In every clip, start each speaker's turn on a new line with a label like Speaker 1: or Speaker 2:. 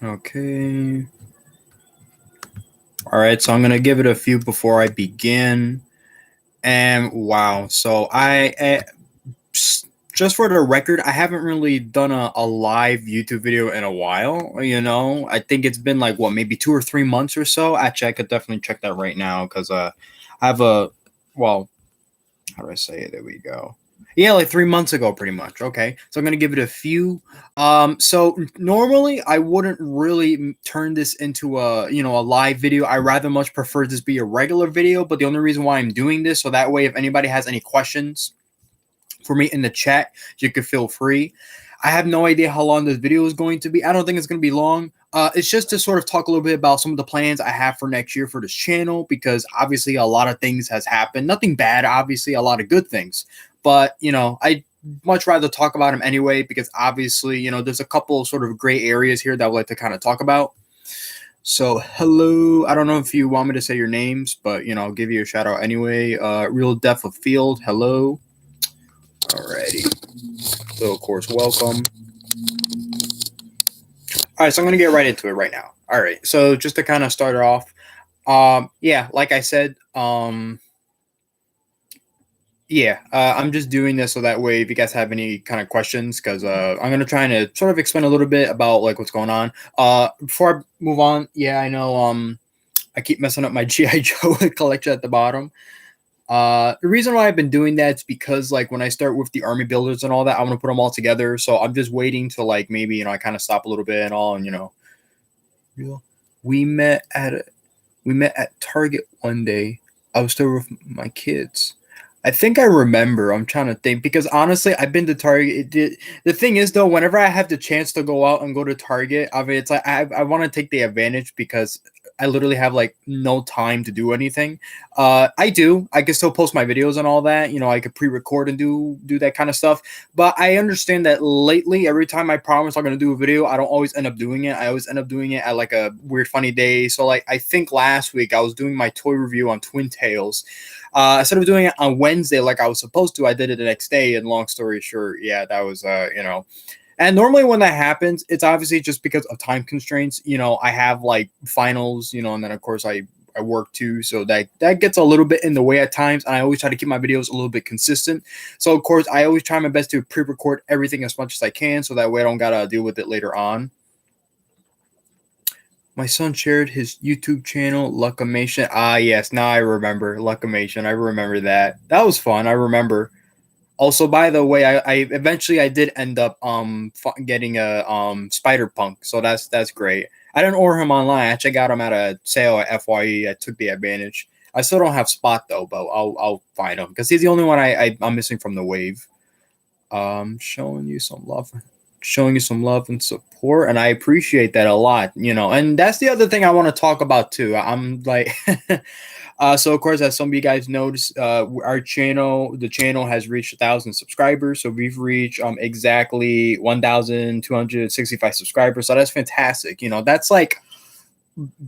Speaker 1: Okay. All right, so I'm gonna give it a few before I begin. And wow, so just for the record, I haven't really done a live YouTube video in a while. I think it's been like what, maybe 2 or 3 months or so. Actually, I could definitely check that right now because I have a well, how do I say it? There we go. Yeah, like 3 months ago, pretty much. Okay, so I'm gonna give it a few. So normally I wouldn't really turn this into a live video. I rather much prefer this be a regular video. But the only reason why I'm doing this, so that way, if anybody has any questions for me in the chat, you could feel free. I have no idea how long this video is going to be. I don't think it's going to be long. It's just to sort of talk a little bit about some of the plans I have for next year for this channel, because obviously a lot of things has happened. Nothing bad, obviously, a lot of good things. But, I much rather talk about them anyway, because obviously, there's a couple of sort of gray areas here that I would like to kind of talk about. So, hello. I don't know if you want me to say your names, but, I'll give you a shout out anyway. Real Depth of Field, hello. Alrighty. So, of course, welcome. All right, so I'm going to get right into it right now. All right, so just to kind of start it off, yeah, like I said, yeah, I'm just doing this so that way if you guys have any kind of questions, because I'm going to try to sort of explain a little bit about like what's going on. Before I move on, yeah, I know I keep messing up my GI Joe collection at the bottom. The reason why I've been doing that is because like when I start with the army builders and all that, I want to put them all together. So I'm just waiting to like maybe I kind of stop a little bit and all, and we met at Target one day. I was there with my kids. I think I remember. I'm trying to think because honestly, I've been to Target. The thing is, though, whenever I have the chance to go out and go to Target, I mean, it's like I want to take the advantage because I literally have like no time to do anything. I do. I can still post my videos and all that. I could pre-record and do that kind of stuff. But I understand that lately, every time I promise I'm gonna do a video, I don't always end up doing it. I always end up doing it at like a weird, funny day. So like I think last week I was doing my toy review on Twin Tails. Instead of doing it on Wednesday like I was supposed to, I did it the next day. And long story short, yeah, that was And normally when that happens, it's obviously just because of time constraints. I have like finals, and then of course I work too, so that gets a little bit in the way at times. And I always try to keep my videos a little bit consistent. So of course I always try my best to pre-record everything as much as I can, so that way I don't gotta deal with it later on. My son shared his YouTube channel, Luckamation. Ah, yes, now I remember Luckamation. I remember that. That was fun. I remember. Also, by the way, I eventually I did end up getting a Spider Punk, so that's great. I didn't order him online. I actually got him at a sale at FYE. I took the advantage. I still don't have Spot though, but I'll find him because he's the only one I'm missing from the wave. Showing you some love, and support, and I appreciate that a lot. And that's the other thing I want to talk about too. I'm like. So of course, as some of you guys noticed, the channel has reached 1,000 subscribers. So we've reached exactly 1,265 subscribers. So that's fantastic. That's like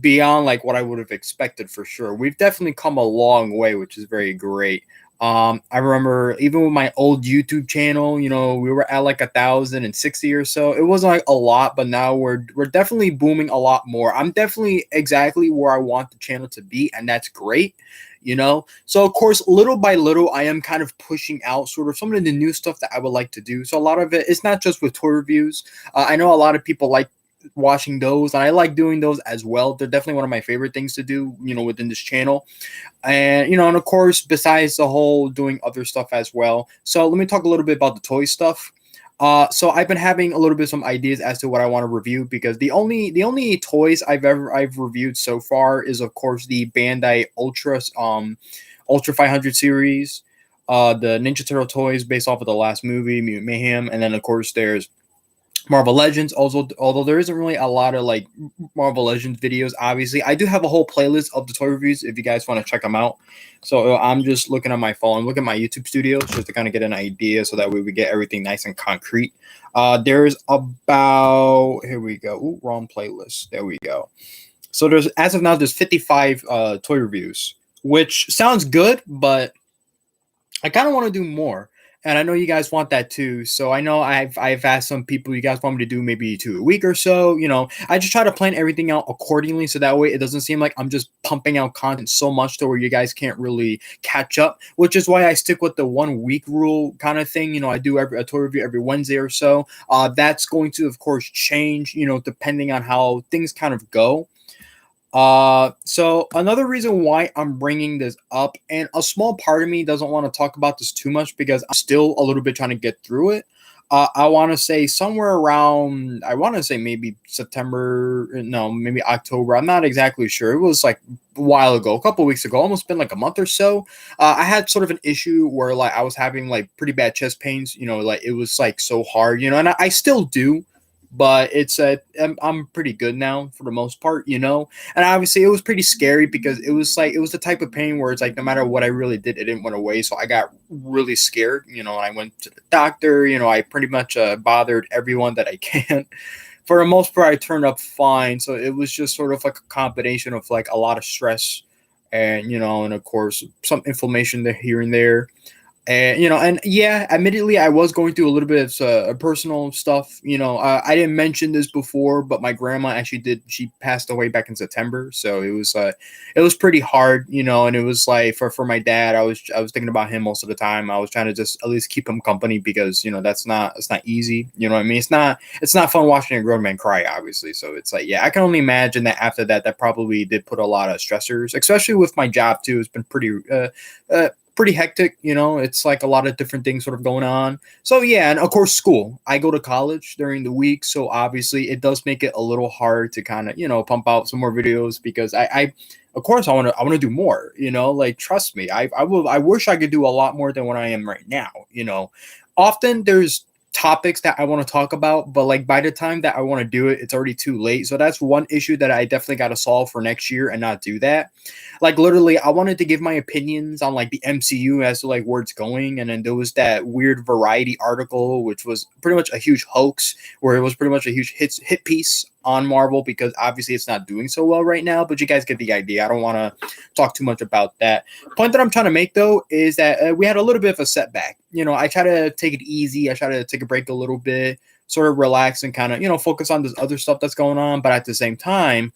Speaker 1: beyond like what I would have expected for sure. We've definitely come a long way, which is very great. I remember even with my old YouTube channel, we were at like 1,060 or so. It wasn't like a lot, but now we're definitely booming a lot more. I'm definitely exactly where I want the channel to be, and that's great. So of course, little by little, I am kind of pushing out sort of some of the new stuff that I would like to do. So a lot of it's not just with toy reviews. I know a lot of people like watching those, and I like doing those as well. They're definitely one of my favorite things to do, within this channel. And and of course, besides the whole doing other stuff as well. So let me talk a little bit about the toy stuff. So I've been having a little bit of some ideas as to what I want to review, because the only toys I've reviewed so far is of course the Bandai Ultra 500 series, the Ninja Turtle toys based off of the last movie, Mutant Mayhem, and then of course there's Marvel Legends. Also, although there isn't really a lot of like Marvel Legends videos, obviously, I do have a whole playlist of the toy reviews if you guys want to check them out. So I'm just looking at my phone, look at my YouTube studios just to kind of get an idea, so that way we get everything nice and concrete. There's about here we go. Ooh, wrong playlist. There we go. So there's as of now there's 55 toy reviews, which sounds good, but I kind of want to do more. And I know you guys want that too. So I know I've asked some people, you guys want me to do maybe 2 a week or so. I just try to plan everything out accordingly so that way it doesn't seem like I'm just pumping out content so much to where you guys can't really catch up. Which is why I stick with the 1 week rule kind of thing. I do a toy review every Wednesday or so. That's going to of course change, depending on how things kind of go. So another reason why I'm bringing this up, and a small part of me doesn't want to talk about this too much because I'm still a little bit trying to get through it. I want to say somewhere around, I want to say maybe September, no, maybe October. I'm not exactly sure. It was like a while ago, a couple weeks ago, almost been like a month or so. I had sort of an issue where like I was having like pretty bad chest pains, like it was like so hard, and I still do, but I'm pretty good now for the most part, and obviously it was pretty scary because it was the type of pain where it's like no matter what I really did, it didn't went away. So I got really scared, and I went to the doctor. I pretty much bothered everyone that I can. For the most part, I turned up fine. So it was just sort of like a combination of like a lot of stress and of course some inflammation there here and there. And yeah, admittedly, I was going through a little bit of personal stuff. I didn't mention this before, but my grandma actually did. She passed away back in September, so it was pretty hard, and it was like for my dad, I was thinking about him most of the time. I was trying to just at least keep him company because it's not easy. You know what I mean? It's not fun watching a grown man cry, obviously. So it's like, yeah, I can only imagine that after that probably did put a lot of stressors, especially with my job too. It's been pretty hectic. It's like a lot of different things sort of going on. So yeah, and of course school. I go to college during the week, so obviously it does make it a little hard to kind of pump out some more videos because I of course I want to do more. Like trust me, I wish I could do a lot more than what I am right now. Often there's topics that I want to talk about, but like by the time that I want to do it, it's already too late. So that's one issue that I definitely got to solve for next year and not do that. Like literally, I wanted to give my opinions on like the MCU as to like where it's going, and then there was that weird Variety article, which was pretty much a huge hoax, where it was pretty much a huge hit piece on Marvel because obviously it's not doing so well right now. But you guys get the idea. I don't want to talk too much about that. Point that I'm trying to make though is that we had a little bit of a setback. I try to take it easy. I try to take a break a little bit, sort of relax and kind of focus on this other stuff that's going on. But at the same time,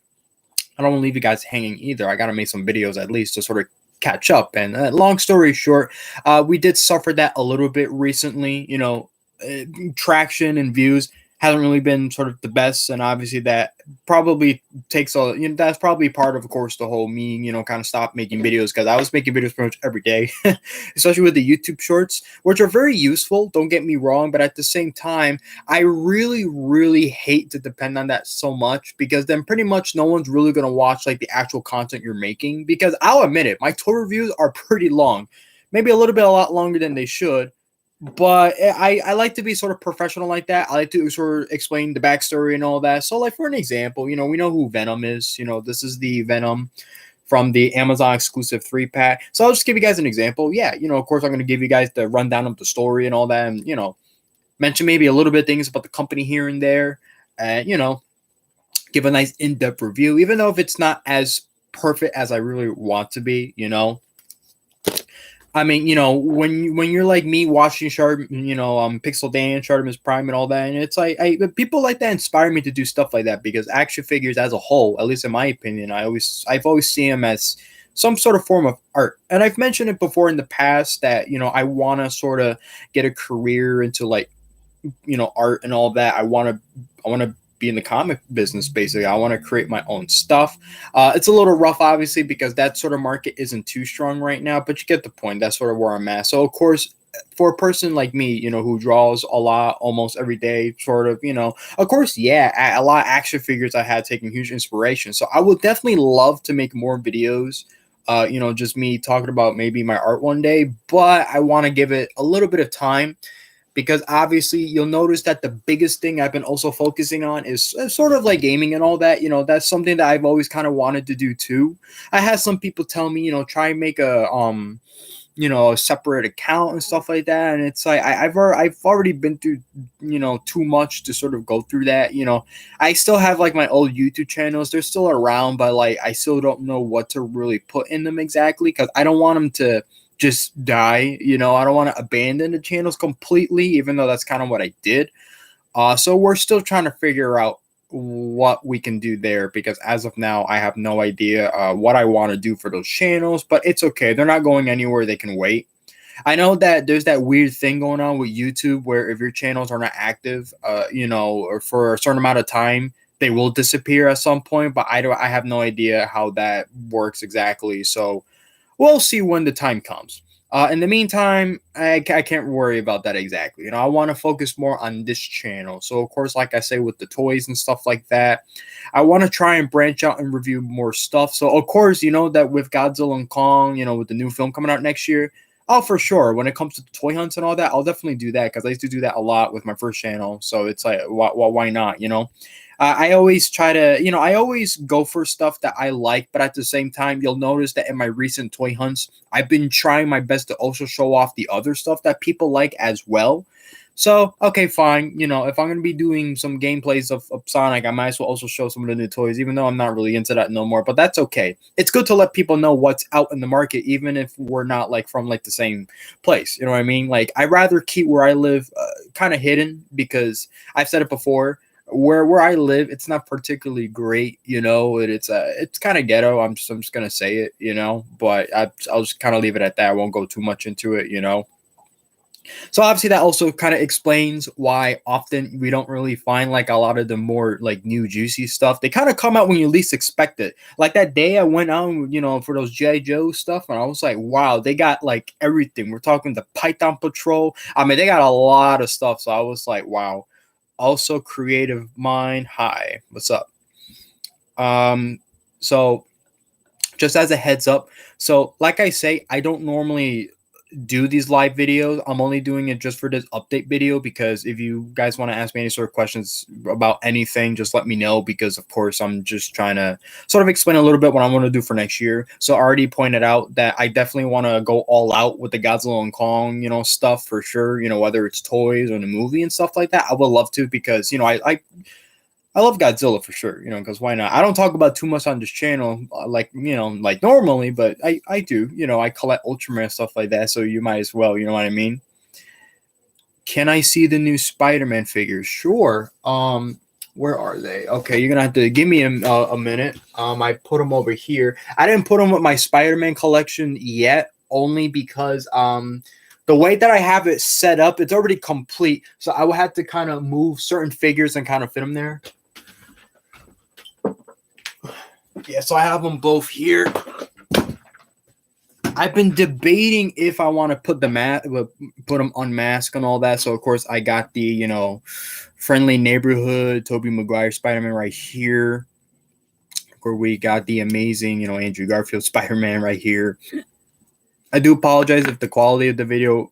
Speaker 1: I don't want to leave you guys hanging either. I got to make some videos at least to sort of catch up. And long story short, we did suffer that a little bit recently. Traction and views hasn't really been sort of the best, and obviously that probably takes that's probably part of course the whole me kind of stop making videos because I was making videos pretty much every day, especially with the YouTube shorts, which are very useful, don't get me wrong, but at the same time I really hate to depend on that so much because then pretty much no one's really going to watch like the actual content you're making, because I'll admit it, my toy reviews are pretty long, maybe a lot longer than they should. But I like to be sort of professional like that. I like to sort of explain the backstory and all that. So, like for an example, we know who Venom is. This is the Venom from the Amazon exclusive 3-pack. So I'll just give you guys an example. Yeah, of course I'm going to give you guys the rundown of the story and all that, and mention maybe a little bit of things about the company here and there, and give a nice in-depth review, even though if it's not as perfect as I really want to be. I mean, when you're like me watching Pixel Dan, Shartimus Prime, and all that, and it's like people like that inspire me to do stuff like that because action figures as a whole, at least in my opinion, I've always seen them as some sort of form of art. And I've mentioned it before in the past that I want to sort of get a career into like art and all that. I want to be in the comic business. Basically, I want to create my own stuff. It's a little rough obviously because that sort of market isn't too strong right now, but you get the point. That's sort of where I'm at. So of course, for a person like me, who draws a lot almost every day, sort of, of course, yeah, a lot of action figures I had taken huge inspiration. So I would definitely love to make more videos, just me talking about maybe my art one day, but I want to give it a little bit of time. Because obviously you'll notice that the biggest thing I've been also focusing on is sort of like gaming and all that. That's something that I've always kind of wanted to do too. I had some people tell me, try and make a a separate account and stuff like that. And it's like I've already been through too much to sort of go through that. I still have like my old YouTube channels. They're still around, but like I still don't know what to really put in them exactly because I don't want them to just die. I don't want to abandon the channels completely, even though that's kind of what I did. So we're still trying to figure out what we can do there, because as of now, I have no idea what I want to do for those channels, but it's okay. They're not going anywhere. They can wait. I know that there's that weird thing going on with YouTube where if your channels are not active, or for a certain amount of time, they will disappear at some point. But I have no idea how that works exactly. So we'll see when the time comes. In the meantime, I can't worry about that exactly. I want to focus more on this channel. So, of course, like I say, with the toys and stuff like that, I want to try and branch out and review more stuff. So, of course, that with Godzilla and Kong, with the new film coming out next year, oh, for sure. When it comes to toy hunts and all that, I'll definitely do that because I used to do that a lot with my first channel. So it's like, why not? I always try to, I always go for stuff that I like, but at the same time, you'll notice that in my recent toy hunts, I've been trying my best to also show off the other stuff that people like as well. So, okay, fine. If I'm going to be doing some gameplays of Sonic, I might as well also show some of the new toys, even though I'm not really into that no more. But that's okay. It's good to let people know what's out in the market, even if we're not from the same place. You know what I mean? I'd rather keep where I live kind of hidden, because I've said it before. Where I live, it's not particularly great, it's kind of ghetto. I'm just gonna say it, but I'll just kind of leave it at that. I won't go too much into it. So obviously that also kind of explains why often we don't really find a lot of the more new juicy stuff. They kind of come out when you least expect it. Like that day I went out, for those G.I. Joe stuff, and I was like, wow, they got everything. We're talking the Python Patrol. I mean, they got a lot of stuff. So I was like, wow. Also, Creative Mind, hi, what's up? So just as a heads up, so like I say, I don't normally do these live videos. I'm only doing it just for this update video, because if you guys want to ask me any sort of questions about anything, just let me know, because of course I'm just trying to sort of explain a little bit what I want to do for next year. So I already pointed out that I definitely want to go all out with the Godzilla and Kong, stuff for sure, whether it's toys or the movie and stuff like that. I would love to, because I love Godzilla for sure, because why not? I don't talk about too much on this channel, like normally, but I do, I collect Ultraman stuff like that, so you might as well, you know what I mean? Can I see the new Spider-Man figures? Sure. Where are they? Okay, you're gonna have to give me a minute. I put them over here. I didn't put them with my Spider-Man collection yet, only because the way that I have it set up, it's already complete, so I will have to kind of move certain figures and kind of fit them there. Yeah, so I have them both here. I've been debating if I want to put them unmasked and all that. So of course I got the friendly neighborhood Tobey Maguire Spider-Man right here, where we got the amazing Andrew Garfield Spider-Man right here. I do apologize if the quality of the video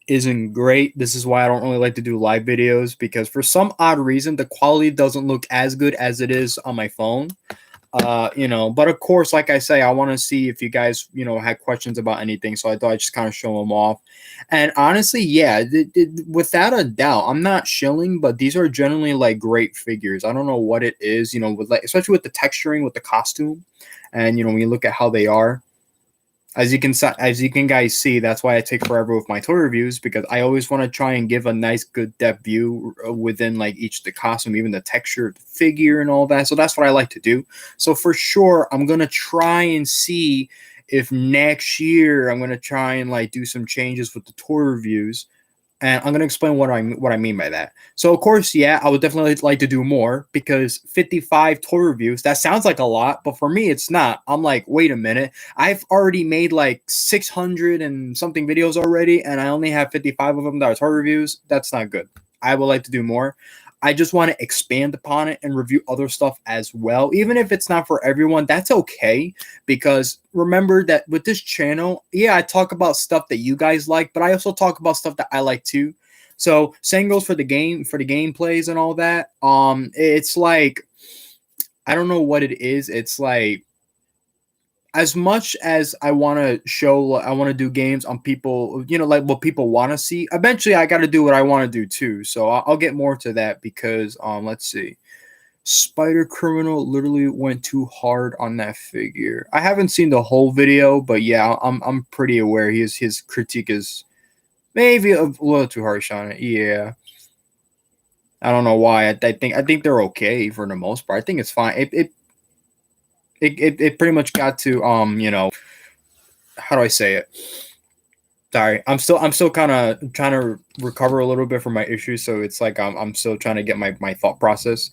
Speaker 1: isn't great. This is why I don't really like to do live videos, because for some odd reason the quality doesn't look as good as it is on my phone. But of course, like I say, I want to see if you guys, had questions about anything. So I thought I'd just kind of show them off. And honestly, yeah, without a doubt, I'm not shilling, but these are generally great figures. I don't know what it is, especially with the texturing, with the costume. And, when you look at how they are, as you can guys see, that's why I take forever with my toy reviews, because I always want to try and give a nice, good depth view within each the costume, even the texture of the figure and all that. So that's what I like to do. So for sure, I'm gonna try and see if next year I'm gonna try and do some changes with the toy reviews. And I'm going to explain what I mean by that. So, of course, yeah, I would definitely like to do more, because 55 toy reviews, that sounds like a lot, but for me, it's not. I'm like, wait a minute. I've already made 600 and something videos already, and I only have 55 of them that are toy reviews. That's not good. I would like to do more. I just want to expand upon it and review other stuff as well. Even if it's not for everyone, that's okay. Because remember that with this channel, yeah, I talk about stuff that you guys like, but I also talk about stuff that I like too. So same goes for the gameplays and all that. It's I don't know what it is. It's as much as I want to do games on people, what people want to see. Eventually, I got to do what I want to do too. So I'll get more to that, because let's see. Spider Criminal literally went too hard on that figure. I haven't seen the whole video, but yeah, I'm pretty aware his critique is maybe a little too harsh on it. Yeah. I don't know why. I think they're okay for the most part. I think it's fine. It pretty much got to how do I say it? Sorry, I'm still kind of trying to recover a little bit from my issues, so it's like I'm still trying to get my thought process.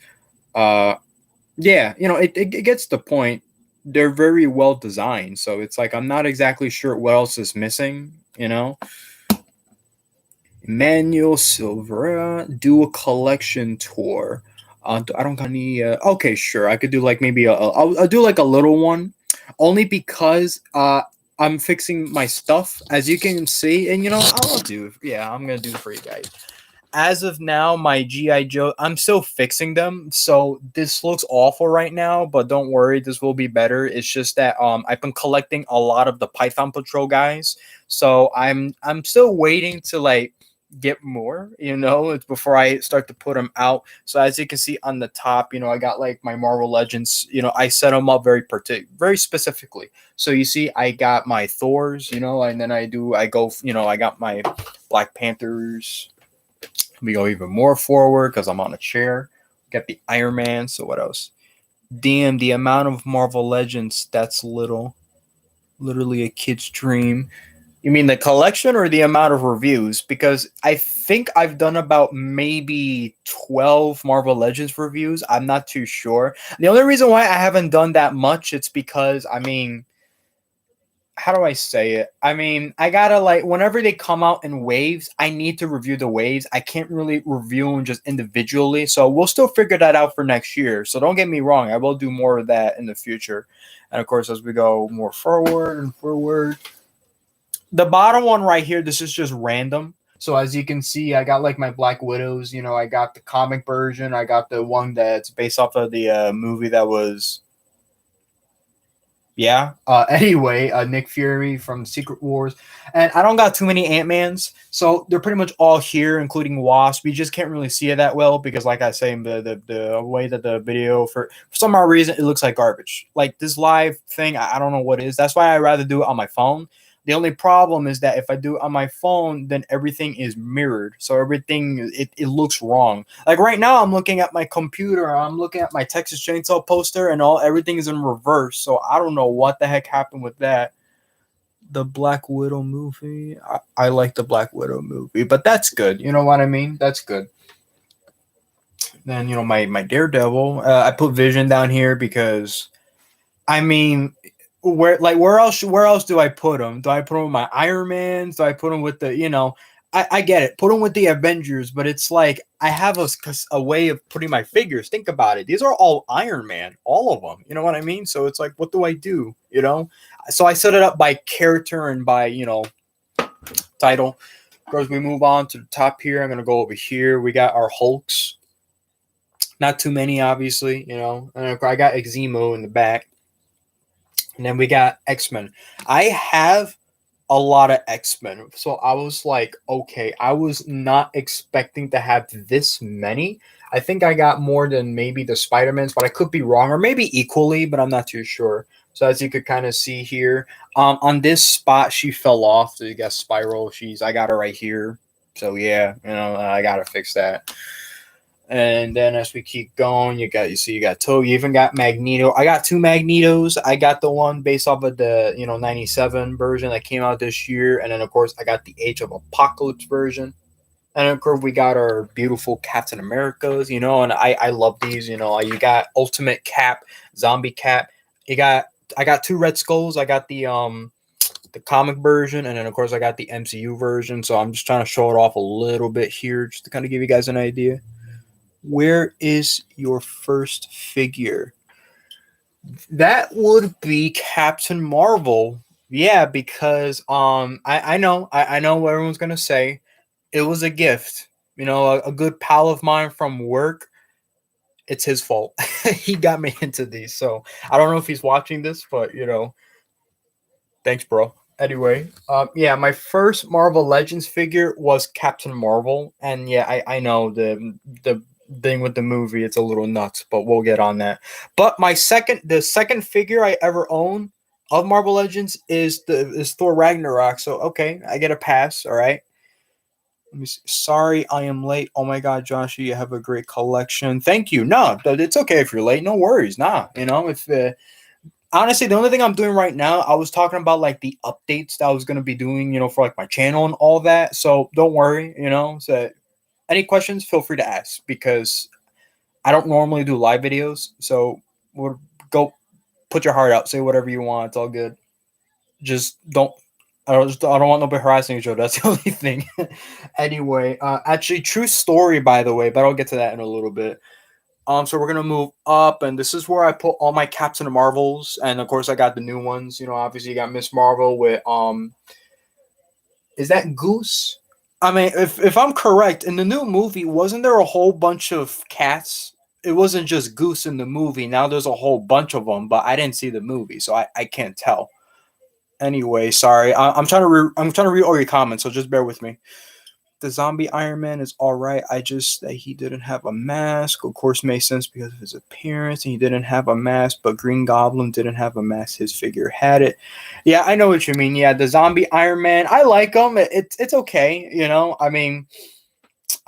Speaker 1: Uh, yeah, it gets the point. They're very well designed, so it's like I'm not exactly sure what else is missing. Emmanuel Silvera do a collection tour. I don't got any. Okay, sure. I could do like maybe I'll do like a little one, only because I'm fixing my stuff as you can see, and I'll do. Yeah, I'm gonna do it for you guys. As of now, my GI Joe, I'm still fixing them, so this looks awful right now. But don't worry, this will be better. It's just that I've been collecting a lot of the Python Patrol guys, so I'm still waiting to like get more, it's before I start to put them out. So as you can see on the top, I got like my Marvel Legends, I set them up very specifically. So you see I got my Thors, and then I go, I got my Black Panthers. We go even more forward because I'm on a chair. Got the Iron Man. So what else? Damn, the amount of Marvel Legends, that's literally a kid's dream. You mean the collection or the amount of reviews? Because I think I've done about maybe 12 Marvel Legends reviews. I'm not too sure. The only reason why I haven't done that much, it's because, how do I say it? I gotta like, whenever they come out in waves, I need to review the waves. I can't really review them just individually. So we'll still figure that out for next year. So don't get me wrong. I will do more of that in the future. And of course, as we go more forward and forward, the bottom one right here, this is just random. So as you can see, I got like my Black Widows. I got the comic version. I got the one that's based off of the movie that was, yeah. Anyway, Nick Fury from Secret Wars, and I don't got too many Ant-Mans, so they're pretty much all here, including Wasp. We just can't really see it that well because, like I say, the way that the video for some odd reason it looks like garbage. Like this live thing, I don't know what it is. That's why I rather do it on my phone. The only problem is that if I do it on my phone, then everything is mirrored. So everything, it looks wrong. Like right now, I'm looking at my computer. I'm looking at my Texas Chainsaw poster and everything is in reverse. So I don't know what the heck happened with that. The Black Widow movie. I like the Black Widow movie, but that's good. You know what I mean? That's good. Then, my Daredevil. I put Vision down here because, I mean, where else do I put them? Do I put them with my Iron Mans? Do I put them with the I get it, put them with the Avengers, but it's like I have a way of putting my figures. Think about it, these are all Iron Man, all of them, you know what I mean? So it's like, what do I do? So I set it up by character and by title. Of course, we move on to the top here. I'm gonna go over here. We got our Hulks, not too many obviously, and I got Eximo in the back. And then we got X-Men. I have a lot of X-Men. So I was like, okay, I was not expecting to have this many. I think I got more than maybe the Spider-Mans, but I could be wrong, or maybe equally, but I'm not too sure. So as you could kind of see here, on this spot, she fell off. So you got Spiral. I got her right here. So yeah, I gotta fix that. And then as we keep going, you got Toad. You even got Magneto. I got two Magnetos. I got the one based off of the 97 version that came out this year, and then of course I got the Age of Apocalypse version. And of course we got our beautiful Captain Americas. And I love these. You got Ultimate Cap, Zombie Cap. I got two Red Skulls. I got the comic version, and then of course I got the MCU version. So I'm just trying to show it off a little bit here, just to kind of give you guys an idea. Where is your first figure? That would be Captain Marvel. Yeah, because I know what everyone's gonna say. It was a gift. A good pal of mine from work. It's his fault. He got me into these. So I don't know if he's watching this, but thanks, bro. Anyway, yeah, my first Marvel Legends figure was Captain Marvel, and yeah, I know the thing with the movie, it's a little nuts, but we'll get on that. But the second figure I ever own of Marvel Legends is Thor Ragnarok. So okay, I get a pass. All right. Let me see. Sorry, I am late. Oh my God, Josh, you have a great collection. Thank you. No, it's okay if you're late. No worries. Nah, if honestly, the only thing I'm doing right now, I was talking about like the updates that I was gonna be doing, for like my channel and all that. So don't worry. So any questions, feel free to ask because I don't normally do live videos. So we'll go put your heart out, say whatever you want. It's all good. Just don't. I don't want nobody harassing each other. That's the only thing. Anyway, actually, true story, by the way, but I'll get to that in a little bit. So we're gonna move up, and this is where I put all my Captain Marvels, and of course I got the new ones. Obviously you got Miss Marvel with is that Goose? I mean, if I'm correct, in the new movie, wasn't there a whole bunch of cats? It wasn't just Goose in the movie. Now there's a whole bunch of them, but I didn't see the movie, so I can't tell. Anyway, sorry. I'm trying to read all your comments, so just bear with me. The zombie Iron Man is all right. I just that he didn't have a mask. Of course, makes sense because of his appearance. And he didn't have a mask, but Green Goblin didn't have a mask. His figure had it. Yeah, I know what you mean. Yeah, the zombie Iron Man. I like him. It's okay. I mean,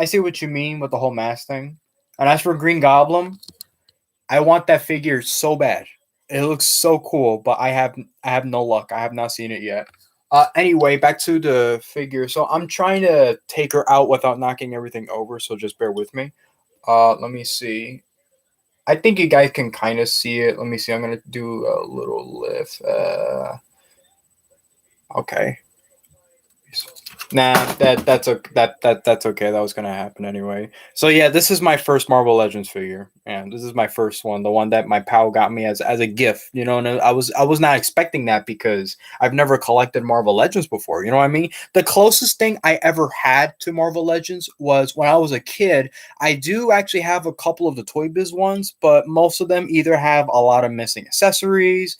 Speaker 1: I see what you mean with the whole mask thing. And as for Green Goblin, I want that figure so bad. It looks so cool, but I have no luck. I have not seen it yet. Anyway, back to the figure. So I'm trying to take her out without knocking everything over. So just bear with me. Let me see. I think you guys can kind of see it. Let me see. I'm gonna do a little lift. Okay. Nah, that's okay. That was gonna happen anyway. So yeah, this is my first Marvel Legends figure, and this is my first one, the one that my pal got me as a gift. And I was not expecting that because I've never collected Marvel Legends before. You know what I mean? The closest thing I ever had to Marvel Legends was when I was a kid. I do actually have a couple of the Toy Biz ones, but most of them either have a lot of missing accessories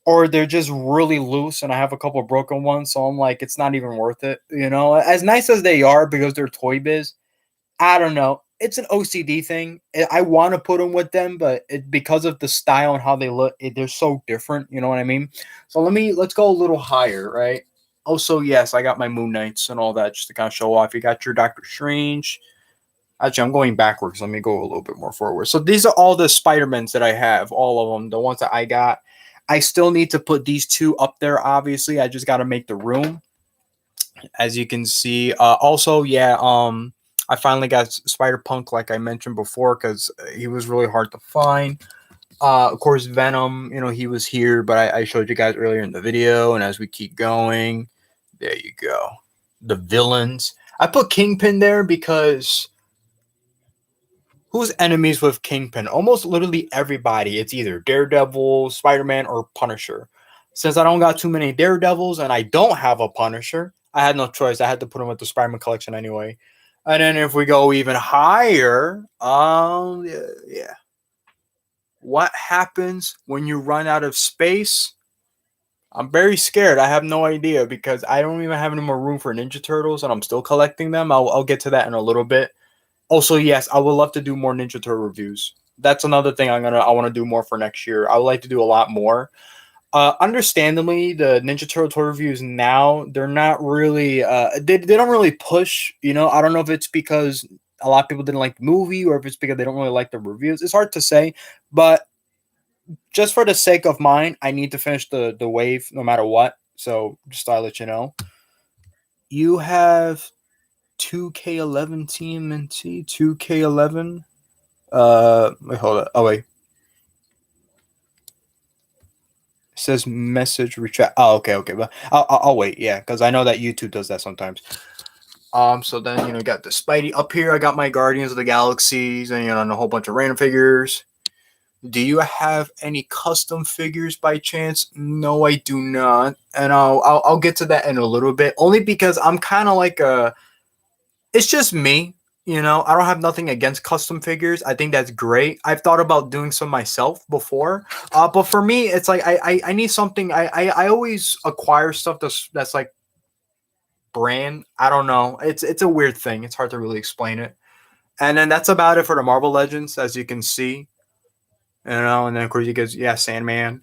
Speaker 1: or they're just really loose and I have a couple broken ones, so I'm like, it's not even worth it. As nice as they are because they're Toy Biz, I don't know. It's an OCD thing. I want to put them with them, but because of the style and how they look, they're so different. You know what I mean? So let's go a little higher, right? Also, yes, I got my Moon Knights and all that just to kind of show off. You got your Doctor Strange. Actually, I'm going backwards. Let me go a little bit more forward. So these are all the Spider-Mans that I have, all of them, the ones that I got. I still need to put these two up there, obviously. I just got to make the room. As you can see. Also, yeah, I finally got Spider-Punk, like I mentioned before, because he was really hard to find. Of course, Venom, he was here, but I showed you guys earlier in the video. And as we keep going, there you go. The villains. I put Kingpin there because who's enemies with Kingpin? Almost literally everybody. It's either Daredevil, Spider-Man, or Punisher. Since I don't got too many Daredevils and I don't have a Punisher, I had no choice. I had to put him with the Spider-Man collection anyway. And then if we go even higher, yeah. What happens when you run out of space? I'm very scared. I have no idea because I don't even have any more room for Ninja Turtles and I'm still collecting them. I'll get to that in a little bit. Also, yes, I would love to do more Ninja Turtle reviews. That's another thing I want to do more for next year. I would like to do a lot more. Understandably, the Ninja Turtle toy reviews now, they're not really they don't really push. I don't know if it's because a lot of people didn't like the movie or if it's because they don't really like the reviews. It's hard to say, but just for the sake of mine, I need to finish the wave no matter what. So just thought I'd let you know. You have 2K11 TMNT, 2K11. Wait, hold up. Oh, wait. It says message retract. Oh, okay. But I'll wait. Yeah, because I know that YouTube does that sometimes. So then, got the Spidey up here. I got my Guardians of the Galaxies and, and a whole bunch of random figures. Do you have any custom figures by chance? No, I do not. And I'll get to that in a little bit. Only because I'm kind of like it's just me. I don't have nothing against custom figures. I think that's great. I've thought about doing some myself before. But for me, it's like I need something. I always acquire stuff that's like brand. I don't know. It's a weird thing. It's hard to really explain it. And then that's about it for the Marvel Legends, as you can see. And then of course you get Sandman.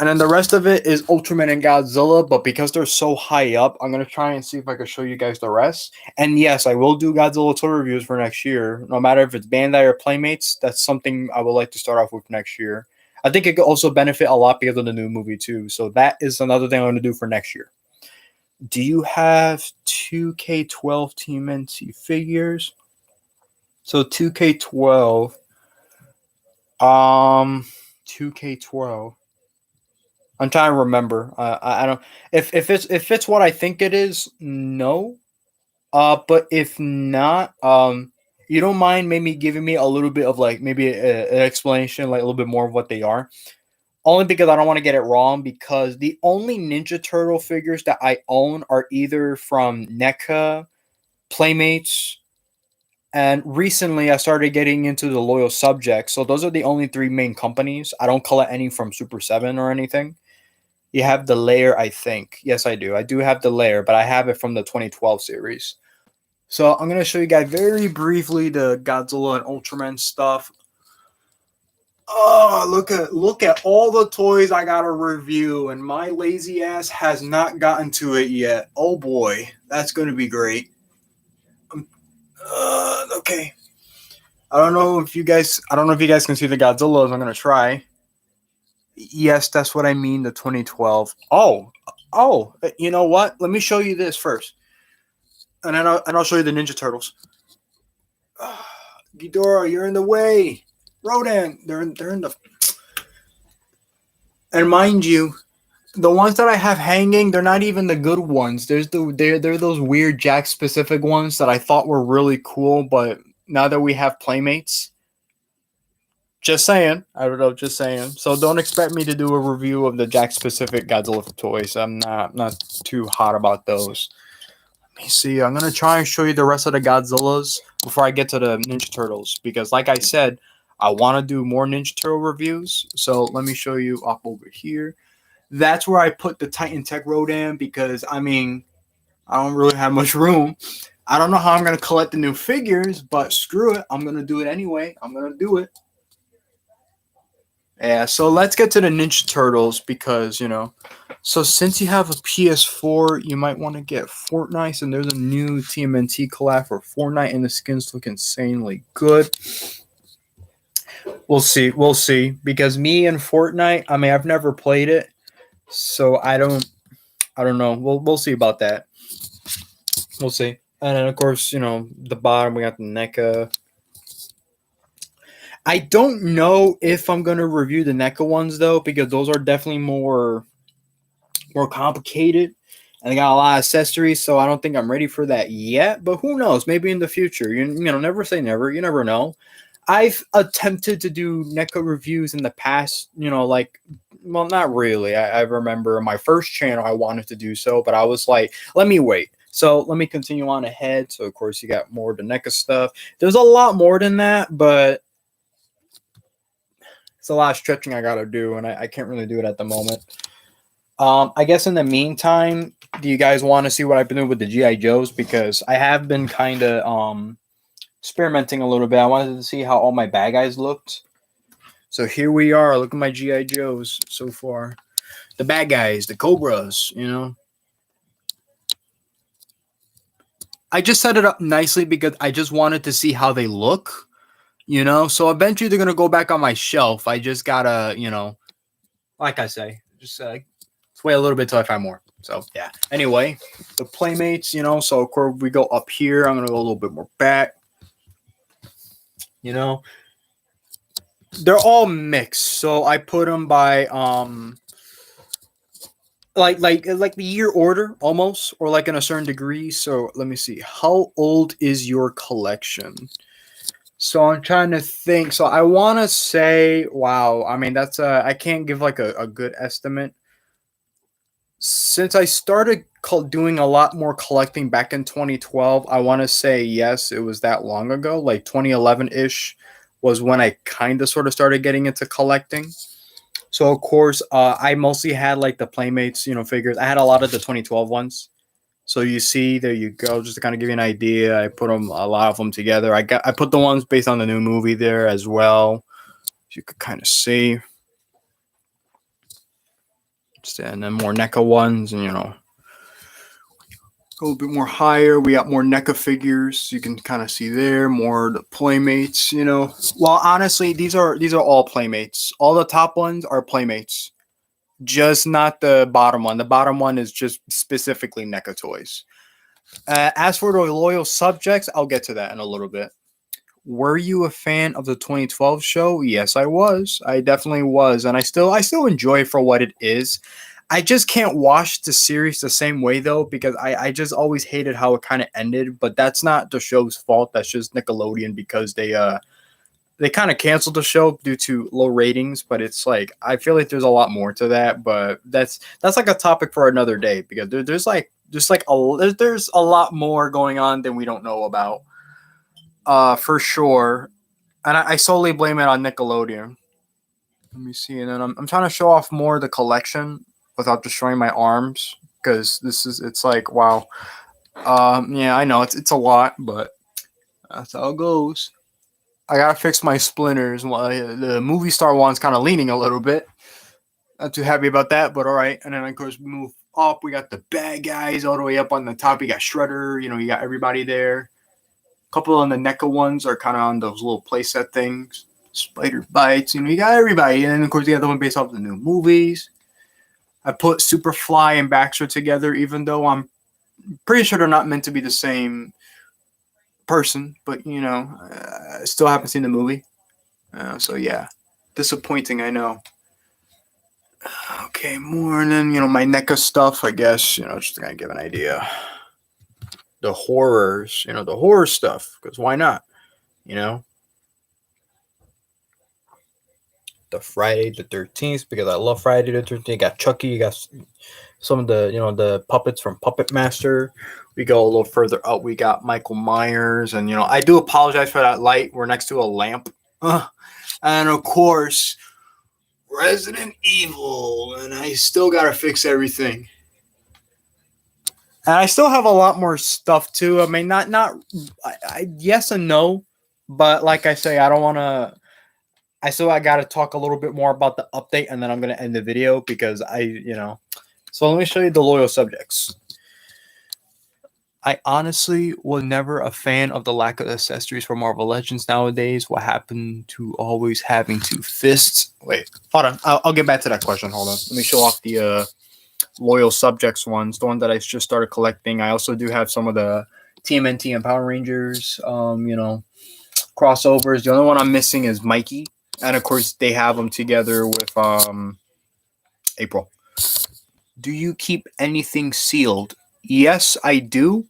Speaker 1: And then the rest of it is Ultraman and Godzilla, but because they're so high up, I'm gonna try and see if I can show you guys the rest. And yes, I will do Godzilla toy reviews for next year. No matter if it's Bandai or Playmates, that's something I would like to start off with next year. I think it could also benefit a lot because of the new movie too. So that is another thing I'm gonna do for next year. Do you have 2K12 TMNT figures? So 2K12. 2K12. I'm trying to remember. I don't. If it's what I think it is, no. But if not, you don't mind maybe giving me a little bit of like maybe an explanation, like a little bit more of what they are. Only because I don't want to get it wrong. Because the only Ninja Turtle figures that I own are either from NECA, Playmates, and recently I started getting into the Loyal Subjects. So those are the only three main companies. I don't collect any from Super 7 or anything. You have the layer, I think. Yes, I do. I do have the layer, but I have it from the 2012 series. So I'm going to show you guys very briefly the Godzilla and Ultraman stuff. Oh, look at all the toys I got to review, and my lazy ass has not gotten to it yet. Oh boy, that's going to be great. Okay. I don't know if you guys can see the Godzillas. I'm going to try. Yes, that's what I mean, the 2012. Oh, you know what? Let me show you this first. And then I'll show you the Ninja Turtles. Ghidorah, you're in the way. Rodan, they're in the. And mind you, the ones that I have hanging, they're not even the good ones. They're those weird Jack specific ones that I thought were really cool, but now that we have Playmates, just saying. I don't know, just saying. So don't expect me to do a review of the Jack specific Godzilla toys. I'm not too hot about those. Let me see. I'm gonna try and show you the rest of the Godzillas before I get to the Ninja Turtles, because like I said, I want to do more Ninja Turtle reviews. So let me show you up over here. That's where I put the Titan Tech Rodan, because I mean, I don't really have much room. I don't know how I'm gonna collect the new figures, but screw it. I'm gonna do it anyway. I'm gonna do it. Yeah, so let's get to the Ninja Turtles because, so since you have a PS4, you might want to get Fortnite, and there's a new TMNT collab for Fortnite, and the skins look insanely good. We'll see, because me and Fortnite, I mean, I've never played it, so I don't know. We'll see about that. We'll see. And then, of course, the bottom, we got the NECA. I don't know if I'm going to review the NECA ones, though, because those are definitely more complicated. And they got a lot of accessories, so I don't think I'm ready for that yet. But who knows? Maybe in the future. Never say never. You never know. I've attempted to do NECA reviews in the past, well, not really. I remember my first channel, I wanted to do so, but I was like, let me wait. So let me continue on ahead. So, of course, you got more of the NECA stuff. There's a lot more than that, but it's a lot of stretching I got to do, and I can't really do it at the moment. I guess in the meantime, do you guys want to see what I've been doing with the G.I. Joes? Because I have been kind of experimenting a little bit. I wanted to see how all my bad guys looked. So here we are. Look at my G.I. Joes so far. The bad guys, the Cobras, I just set it up nicely because I just wanted to see how they look, So eventually they're going to go back on my shelf. I just got to, like I say, just wait a little bit till I find more. So, yeah. Anyway, the Playmates, so of course we go up here. I'm going to go a little bit more back. They're all mixed. So I put them by like the year order almost, or like in a certain degree. So let me see. How old is your collection? So I'm trying to think. So I want to say, wow. I mean, that's I can't give like a good estimate. Since I started doing a lot more collecting back in 2012, I want to say yes, it was that long ago, like 2011-ish was when I kind of sort of started getting into collecting. So of course, I mostly had like the Playmates, figures. I had a lot of the 2012 ones. So you see, there you go. Just to kind of give you an idea, I put them, a lot of them together. I put the ones based on the new movie there as well. You could kind of see. And then more NECA ones, and a little bit more higher. We got more NECA figures. You can kind of see there more the Playmates. Well, honestly, these are all Playmates. All the top ones are Playmates, just not the bottom one. The bottom one is just specifically NECA toys. As for the loyal subjects, I'll get to that in a little bit. Were you a fan of the 2012 show? Yes, I was. I definitely was, and I still enjoy it for what it is. I just can't watch the series the same way though, because I just always hated how it kind of ended. But that's not the show's fault. That's just Nickelodeon, because they kind of canceled the show due to low ratings. But it's like, I feel like there's a lot more to that. But that's like a topic for another day, because there's a lot more going on than we don't know about. For sure. And I solely blame it on Nickelodeon. Let me see. And then I'm trying to show off more of the collection without destroying my arms, because it's like, wow. Yeah, I know it's a lot, but that's how it goes. I gotta fix my splinters. Well, the movie star one's kind of leaning a little bit. Not too happy about that, but all right. And then of course we move up. We got the bad guys all the way up on the top. You got Shredder. You got everybody there. A couple of the NECA ones are kind of on those little playset things. Spider Bites. You got everybody. And then of course you got the one based off the new movies. I put Superfly and Baxter together, even though I'm pretty sure they're not meant to be the same person. But, I still haven't seen the movie. So, yeah. Disappointing, I know. Okay, more. And then, my NECA stuff, I guess, just to kind of give an idea. The horrors, the horror stuff. Because why not? The Friday the 13th, because I love Friday the 13th. You got Chucky, you got some of the the puppets from Puppet Master. We go a little further up, we got Michael Myers, and I do apologize for that light. We're next to a lamp. And of course Resident Evil, and I still gotta fix everything. And I still have a lot more stuff too. I mean, not yes and no, but like I say, I don't want to. I got to talk a little bit more about the update, and then I'm going to end the video, because So let me show you the loyal subjects. I honestly was never a fan of the lack of accessories for Marvel Legends nowadays. What happened to always having two fists? Wait, hold on. I'll get back to that question. Hold on. Let me show off the loyal subjects ones, the one that I just started collecting. I also do have some of the TMNT and Power Rangers, crossovers. The only one I'm missing is Mikey. And of course, they have them together with April. Do you keep anything sealed? Yes, I do.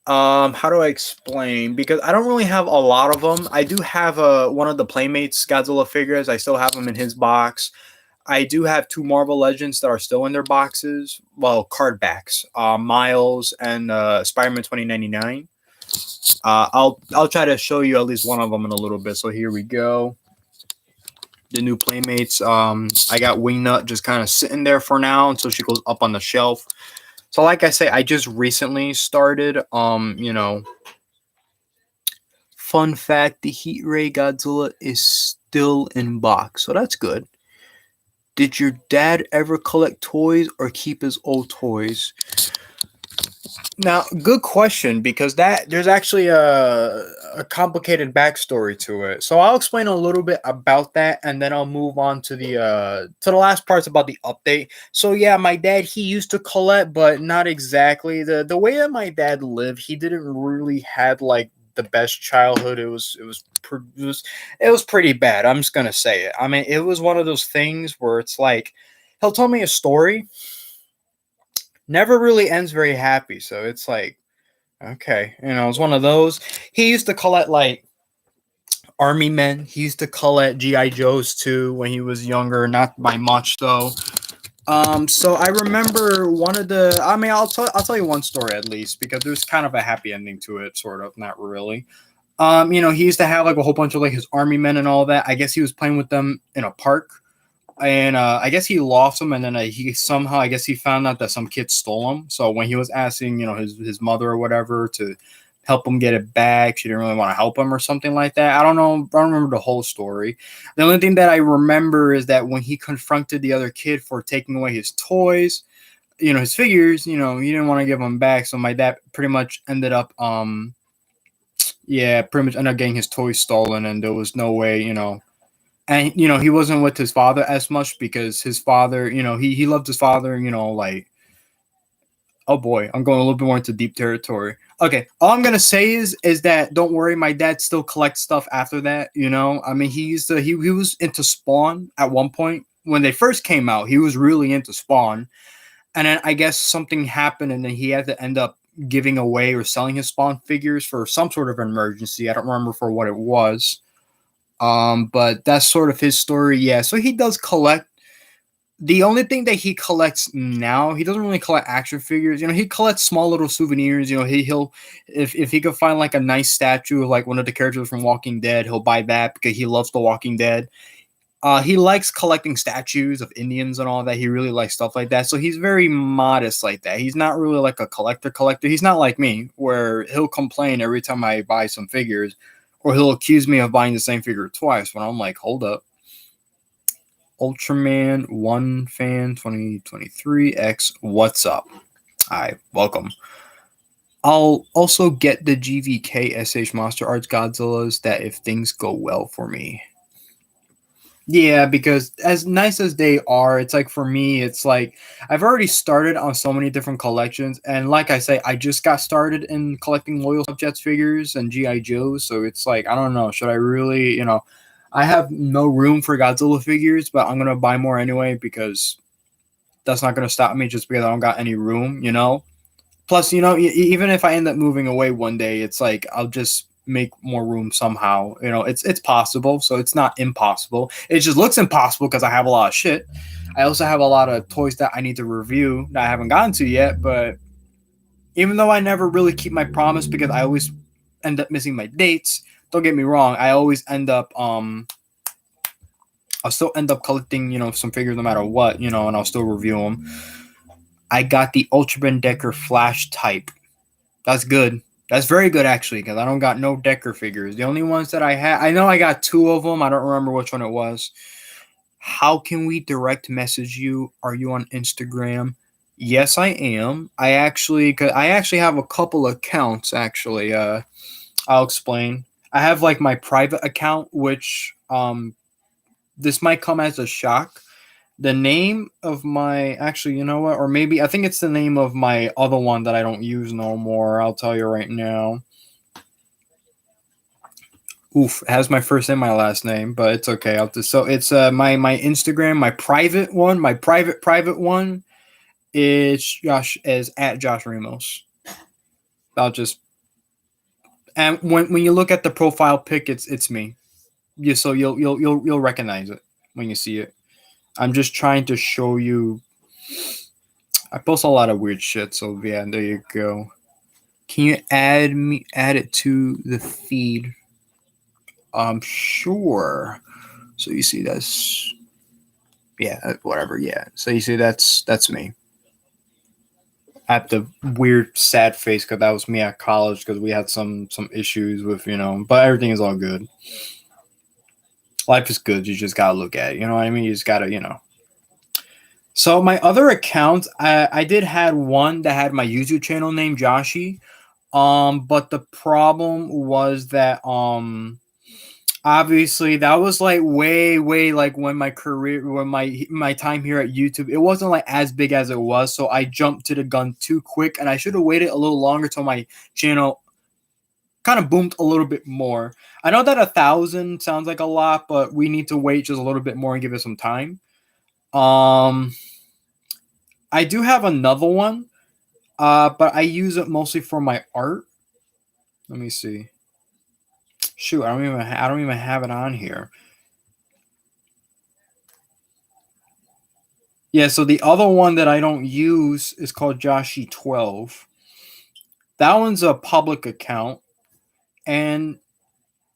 Speaker 1: How do I explain? Because I don't really have a lot of them. I do have one of the Playmates Godzilla figures. I still have them in his box. I do have two Marvel Legends that are still in their boxes. Well, card backs. Miles and Spider-Man 2099. I'll try to show you at least one of them in a little bit. So here we go. The new Playmates. I got Wingnut just kind of sitting there for now until she goes up on the shelf. So like I say, I just recently started. Fun fact, the Heat Ray Godzilla is still in box. So that's good. Did your dad ever collect toys or keep his old toys? Now, good question, because there's actually a complicated backstory to it. So I'll explain a little bit about that, and then I'll move on to the last parts about the update. So yeah, my dad, he used to collect, but not exactly. The way that my dad lived, he didn't really have like the best childhood. It was pretty bad. I'm just gonna say it. I mean, it was one of those things where it's like he'll tell me a story. Never really ends very happy. So it's like, okay, it's one of those. He used to collect like Army Men. He used to collect GI Joes too when he was younger. Not by much though. So I remember one of the. I mean, I'll tell you one story at least, because there's kind of a happy ending to it, sort of, not really. He used to have like a whole bunch of like his Army Men and all that. I guess he was playing with them in a park. and I guess he lost them, and then he somehow, I guess he found out that some kid stole them. So when he was asking, his mother or whatever to help him get it back, she didn't really want to help him or something like that. I don't know. I don't remember the whole story. The only thing that I remember is that when he confronted the other kid for taking away his toys, his figures, he didn't want to give them back. So my dad pretty much ended up, pretty much ended up getting his toys stolen, and there was no way, and he wasn't with his father as much because his father, he loved his father, like, oh boy, I'm going a little bit more into deep territory. Okay, all I'm gonna say is that don't worry, my dad still collects stuff after that. I mean, he was into Spawn at one point when they first came out. He was really into Spawn, and then I guess something happened, and then he had to end up giving away or selling his Spawn figures for some sort of emergency. I don't remember for what it was. But that's sort of his story. Yeah, so he does collect. The only thing that he collects now, he doesn't really collect action figures. He collects small little souvenirs. He'll if he could find like a nice statue of like one of the characters from Walking Dead, he'll buy that because he loves The Walking Dead. He likes collecting statues of Indians and all that. He really likes stuff like that. So he's very modest like that. He's not really like a collector. He's not like me, where he'll complain every time I buy some figures, or he'll accuse me of buying the same figure twice when I'm like, hold up. Ultraman 1 Fan 2023X, what's up? Hi, welcome. I'll also get the GVK SH Monster Arts Godzillas that if things go well for me. Yeah, because as nice as they are, it's like for me, it's like I've already started on so many different collections, and like I say, I just got started in collecting Loyal Subjects figures and GI Joes, so it's like I don't know, should I really, I have no room for Godzilla figures, but I'm gonna buy more anyway because that's not gonna stop me just because I don't got any room, Plus, even if I end up moving away one day, it's like I'll just make more room somehow. It's possible, so it's not impossible. It just looks impossible because I have a lot of shit. I also have a lot of toys that I need to review that I haven't gotten to yet, but even though I never really keep my promise because I always end up missing my dates, don't get me wrong, I always end up I'll still end up collecting, some figures no matter what, and I'll still review them. I got the Ultraman Decker Flash type. That's good. That's very good, actually, because I don't got no Decker figures. The only ones that I had, I know I got 2 of them. I don't remember which one it was. How can we direct message you? Are you on Instagram? Yes, I am. I actually have a couple accounts, actually. I'll explain. I have, like, my private account, which, this might come as a shock. The name of my, actually, you know what? Or maybe, I think it's the name of my other one that I don't use no more. I'll tell you right now. Oof, it has my first and my last name, but it's okay. So it's my Instagram, my private one, my private one. It's at Josh Ramos. I'll just, and when you look at the profile pic, it's me. Yeah, so you'll recognize it when you see it. I'm just trying to show you. I post a lot of weird shit, so yeah, there you go. Can you add it to the feed? Sure. So you see that's, yeah, whatever, yeah. So you see that's me. I have the weird sad face because that was me at college because we had some issues with, but everything is all good. Life is good. You just gotta look at it. You know what I mean? You just gotta. So my other accounts, I did had one that had my YouTube channel named Joshi, but the problem was that obviously that was like way like when my time here at YouTube, it wasn't like as big as it was, so I jumped to the gun too quick, and I should have waited a little longer till my channel kind of boomed a little bit more. I know that 1,000 sounds like a lot, but we need to wait just a little bit more and give it some time. I do have another one, but I use it mostly for my art. Let me see. Shoot, I don't even have it on here. Yeah, so the other one that I don't use is called Joshi12. That one's a public account, and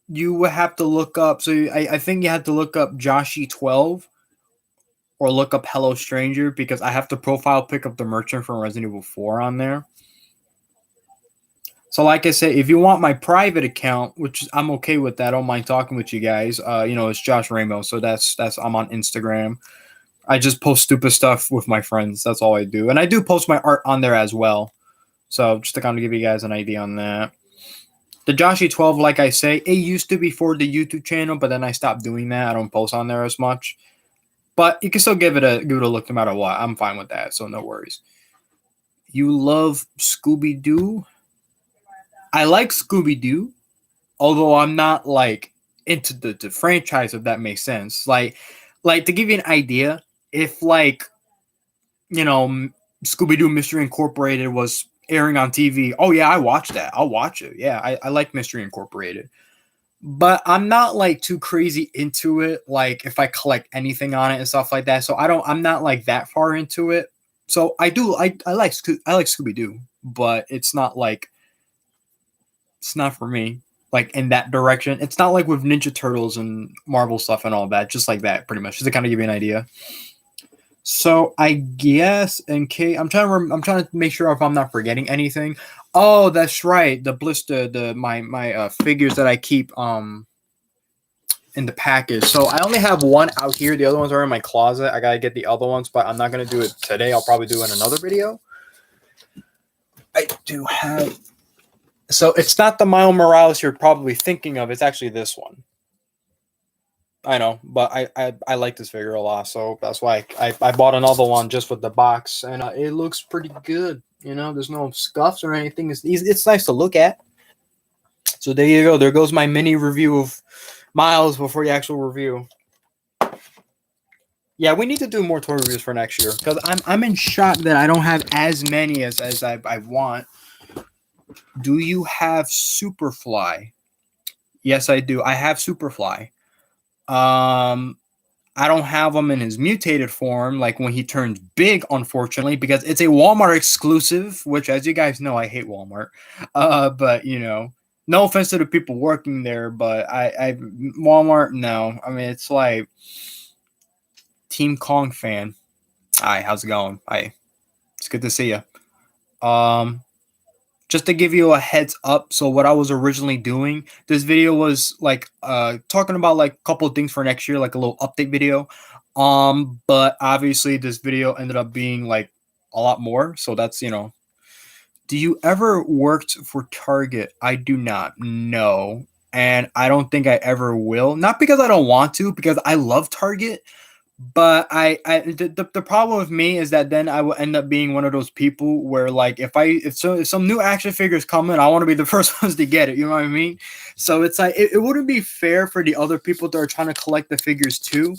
Speaker 1: you would have to look up. So I think you had to look up Joshi12 or look up Hello Stranger because I have to profile pick up the merchant from Resident Evil 4 on there. So like I said, if you want my private account, which I'm okay with that, I don't mind talking with you guys. It's Josh Rainbow. So that's I'm on Instagram. I just post stupid stuff with my friends. That's all I do. And I do post my art on there as well. So just to kind of give you guys an idea on that. The Joshy12, like I say, it used to be for the YouTube channel, but then I stopped doing that. I don't post on there as much. But you can still give it a look no matter what. I'm fine with that, so no worries. You love Scooby-Doo? I like Scooby-Doo, although I'm not like into the franchise, if that makes sense. Like to give you an idea, if like Scooby-Doo Mystery Incorporated was airing on TV, oh yeah, I watch that. I'll watch it. Yeah, I like Mystery Incorporated. But I'm not like too crazy into it, like if I collect anything on it and stuff like that. So I'm not like that far into it. So I like Scooby-Doo, but it's not for me, like in that direction. It's not like with Ninja Turtles and Marvel stuff and all that, just like that, pretty much, just to kind of give you an idea. So I guess, I'm trying to make sure if I'm not forgetting anything. Oh, that's right, the blister, my figures that I keep in the package. So I only have one out here. The other ones are in my closet. I gotta get the other ones, but I'm not gonna do it today. I'll probably do it in another video. I do have. So it's not the Miles Morales you're probably thinking of. It's actually this one. I know, but I like this figure a lot, so that's why I bought another one just with the box, and it looks pretty good. There's no scuffs or anything. It's nice to look at. So there you go. There goes my mini review of Miles before the actual review. Yeah, we need to do more toy reviews for next year because I'm in shock that I don't have as many as I want. Do you have Superfly? Yes, I do. I have Superfly. I don't have him in his mutated form, like when he turns big, unfortunately, because it's a Walmart exclusive, which, as you guys know, I hate Walmart. But no offense to the people working there, but I Walmart, no. I mean, it's like Team Kong fan. Hi, how's it going? Hi, it's good to see you. Just to give you a heads up, so what I was originally doing, this video was like talking about like a couple of things for next year, like a little update video. But obviously this video ended up being like a lot more. So that's, do you ever worked for Target? I do not. No. And I don't think I ever will. Not because I don't want to, because I love Target. But the problem with me is that then I will end up being one of those people where like if some new action figures come in, I want to be the first ones to get it. You know what I mean? So it's like it wouldn't be fair for the other people that are trying to collect the figures too.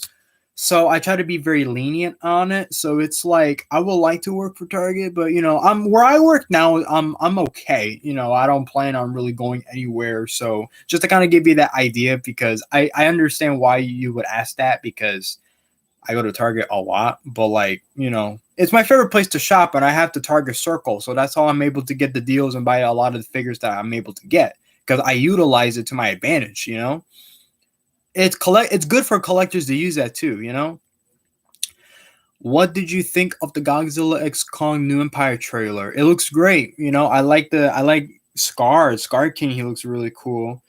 Speaker 1: So I try to be very lenient on it. So it's like I would like to work for Target, but I'm where I work now. I'm okay. I don't plan on really going anywhere. So just to kind of give you that idea, because I understand why you would ask that, because I go to Target a lot, but it's my favorite place to shop, and I have the Target Circle, so that's how I'm able to get the deals and buy a lot of the figures that I'm able to get, because I utilize it to my advantage. It's good for collectors to use that too. What did you think of the Godzilla X Kong New Empire trailer? It looks great. I like Scar King. He looks really cool.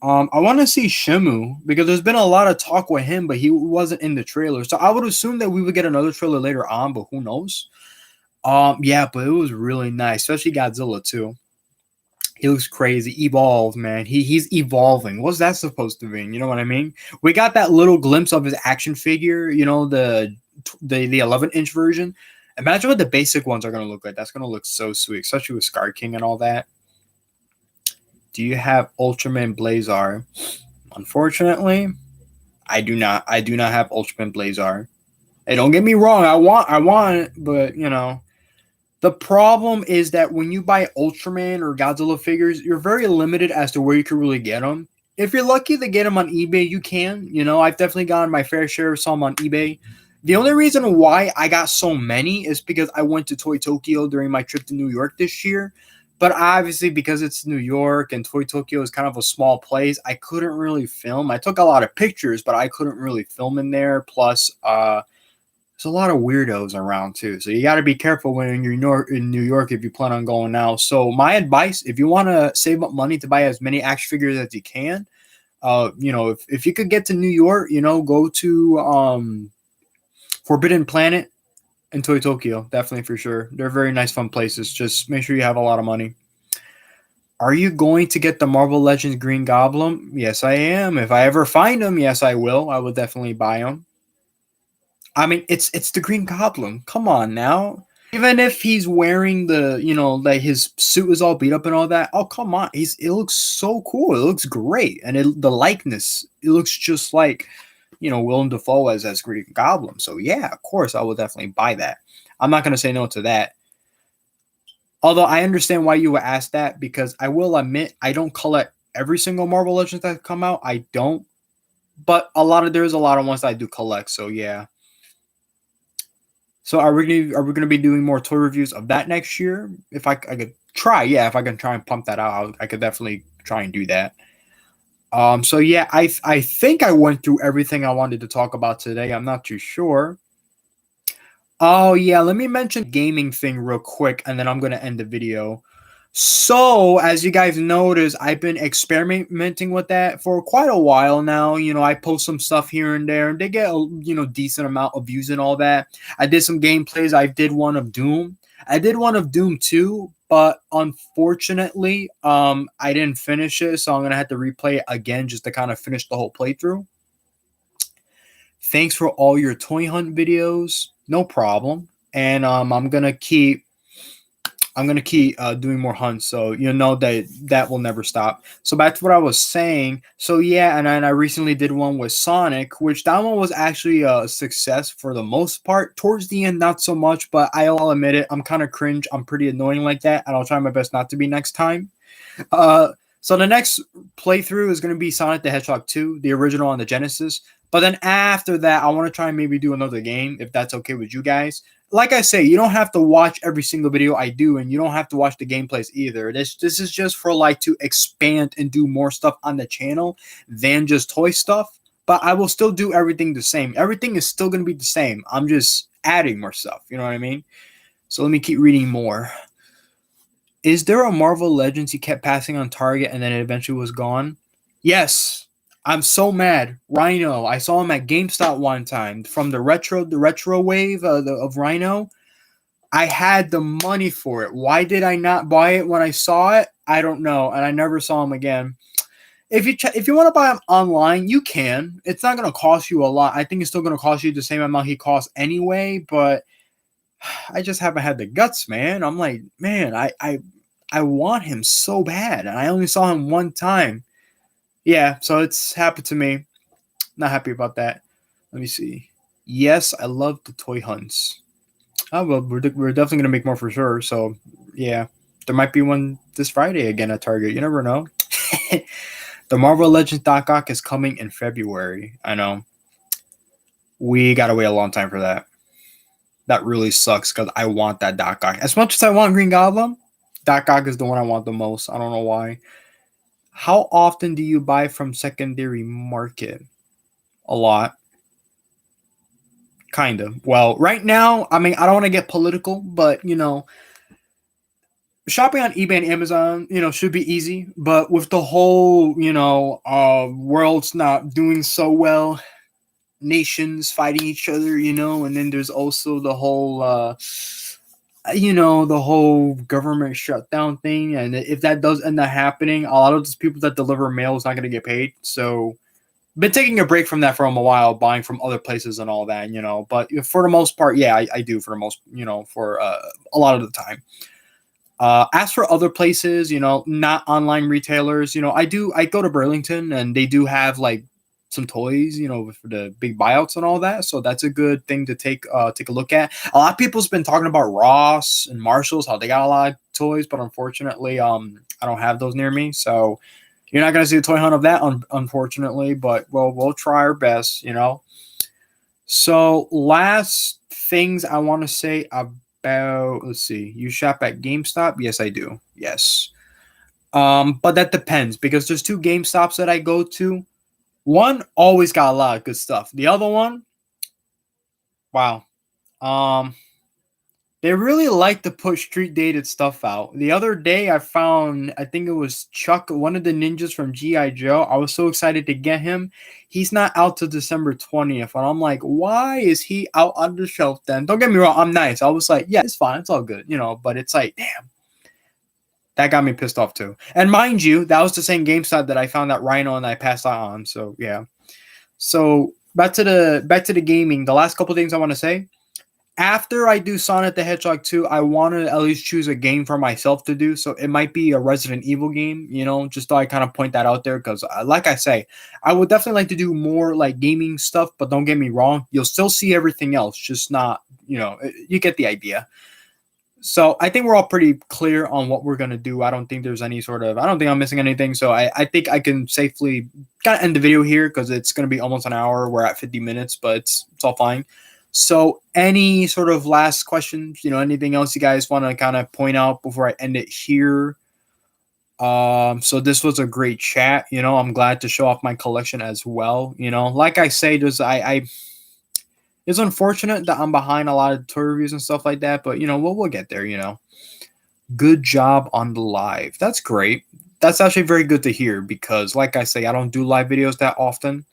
Speaker 1: I want to see Shimu, because there's been a lot of talk with him, but he wasn't in the trailer. So I would assume that we would get another trailer later on, but who knows? Yeah, but it was really nice, especially Godzilla too. He looks crazy. Evolved, man. He's evolving. What's that supposed to mean? You know what I mean? We got that little glimpse of his action figure, the 11-inch version. Imagine what the basic ones are gonna look like. That's gonna look so sweet, especially with Scar King and all that. Do you have Ultraman Blazar? Unfortunately, I do not. I do not have Ultraman Blazar. Hey, don't get me wrong. I want it, but the problem is that when you buy Ultraman or Godzilla figures, you're very limited as to where you can really get them. If you're lucky to get them on eBay, you can. I've definitely gotten my fair share of some on eBay. The only reason why I got so many is because I went to Toy Tokyo during my trip to New York this year. But obviously, because it's New York and Toy Tokyo is kind of a small place, I couldn't really film. I took a lot of pictures, but I couldn't really film in there. Plus, there's a lot of weirdos around too. So you got to be careful when you're in New York if you plan on going out. So my advice, if you want to save up money to buy as many action figures as you can, if you could get to New York, go to Forbidden Planet and Toy Tokyo, definitely for sure. They're very nice, fun places. Just make sure you have a lot of money. Are you going to get the Marvel Legends Green Goblin? Yes, I am. If I ever find him, yes, I will. I will definitely buy him. I mean, it's the Green Goblin. Come on now. Even if he's wearing like his suit is all beat up and all that. Oh, come on. It looks so cool. It looks great. And the likeness, it looks just like, Willem Dafoe as Green Goblin. So yeah, of course, I will definitely buy that. I'm not going to say no to that. Although I understand why you would ask that, because I will admit I don't collect every single Marvel Legends that come out. I don't. But there's a lot of ones that I do collect. So yeah. So are we gonna be doing more toy reviews of that next year? If I could try, yeah, if I can try and pump that out, I could definitely try and do that. So yeah, I think I went through everything I wanted to talk about today. I'm not too sure. Oh yeah, let me mention the gaming thing real quick, and then I'm gonna end the video. So, as you guys notice, I've been experimenting with that for quite a while now. I post some stuff here and there, and they get a decent amount of views and all that. I did some gameplays. I did one of Doom. I did one of Doom 2, but unfortunately, I didn't finish it, so I'm gonna have to replay it again just to kind of finish the whole playthrough. Thanks for all your toy hunt videos. No problem. And I'm gonna keep doing more hunts, so that will never stop. So back to what I was saying. So yeah, and I recently did one with Sonic, which that one was actually a success for the most part. Towards the end, not so much, but I'll admit it, I'm kind of cringe. I'm pretty annoying like that, and I'll try my best not to be next time. So the next playthrough is going to be Sonic the Hedgehog 2, the original on the Genesis. But then after that, I want to try and maybe do another game, if that's okay with you guys. Like I say, you don't have to watch every single video I do, and you don't have to watch the gameplays either. This is just for to expand and do more stuff on the channel than just toy stuff. But I will still do everything the same. Everything is still going to be the same. I'm just adding more stuff. You know what I mean? So let me keep reading more. Is there a Marvel Legends you kept passing on Target and then it eventually was gone? Yes. I'm so mad. Rhino. I saw him at GameStop one time from the retro wave of Rhino. I had the money for it. Why did I not buy it when I saw it? I don't know, and I never saw him again. If you want to buy him online, you can. It's not going to cost you a lot. I think it's still going to cost you the same amount he costs anyway, but I just haven't had the guts, man. I'm like, man, I want him so bad, and I only saw him one time. Yeah, so it's happened to me. Not happy about that. Let me see. Yes, I love the toy hunts. Oh, well, we're definitely going to make more for sure. So, yeah. There might be one this Friday again at Target. You never know. The Marvel Legends Doc Ock is coming in February. I know. We got to wait a long time for that. That really sucks because I want that Doc Ock. As much as I want Green Goblin, Doc Ock is the one I want the most. I don't know why. How often do you buy from secondary market? A lot. Kind of. Well, right now, I mean, I don't want to get political, but, shopping on eBay and Amazon, should be easy. But with the whole, world's not doing so well, nations fighting each other, and then there's also the whole, the whole government shutdown thing. And if that does end up happening, a lot of those people that deliver mail is not going to get paid. So, been taking a break from that for a while, buying from other places and all that, but for the most part, yeah, I do for the most, for a lot of the time. As for other places, not online retailers, I go to Burlington and they do have some toys, for the big buyouts and all that. So that's a good thing to take a look at. A lot of people's been talking about Ross and Marshalls, how they got a lot of toys, but unfortunately, I don't have those near me. So you're not going to see a toy hunt of that, unfortunately, but we'll try our best, So last things I want to say about, let's see, you shop at GameStop? Yes, I do. Yes. But that depends because there's two GameStops that I go to. One always got a lot of good stuff. The other one, wow, Um, they really like to put street dated stuff out. The other day, I found, I think it was Chuck, one of the ninjas from G.I. Joe. I was so excited to get him. He's not out till December 20th. And I'm like, why is he out on the shelf then? Don't get me wrong, I'm nice. I was like, yeah, it's fine. It's all good, but it's like, damn. That got me pissed off too. And mind you, that was the same GameStop that I found that Rhino and I passed out on. So yeah. So back to the gaming. The last couple things I want to say. After I do Sonic the Hedgehog 2, I want to at least choose a game for myself to do. So it might be a Resident Evil game, just though I kind of point that out there because, like I say, I would definitely like to do more like gaming stuff. But don't get me wrong, you'll still see everything else, just not, you get the idea. So I think we're all pretty clear on what we're going to do. I don't think there's any I don't think I'm missing anything. So I think I can safely kind of end the video here because it's going to be almost an hour. We're at 50 minutes, but it's all fine. So any sort of last questions, anything else you guys want to kind of point out before I end it here? So this was a great chat. I'm glad to show off my collection as well. Like I say, it's unfortunate that I'm behind a lot of toy reviews and stuff like that, but we'll get there. Good job on the live. That's great. That's actually very good to hear because, like I say, I don't do live videos that often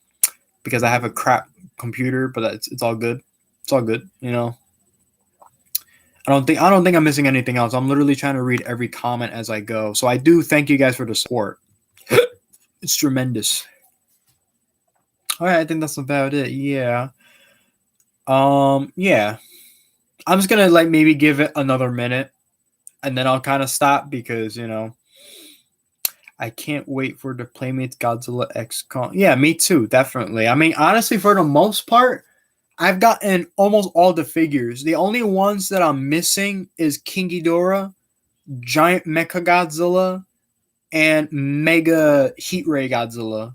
Speaker 1: because I have a crap computer, but it's all good. It's all good. I don't think I'm missing anything else. I'm literally trying to read every comment as I go. So I do thank you guys for the support. It's tremendous. All right, I think that's about it. Yeah. Yeah. I'm just gonna maybe give it another minute and then I'll kind of stop because I can't wait for the Playmates Godzilla X Kong. Yeah, me too, definitely. I mean, honestly, for the most part, I've gotten almost all the figures. The only ones that I'm missing is King Ghidorah, Giant Mecha Godzilla, and Mega Heat Ray Godzilla.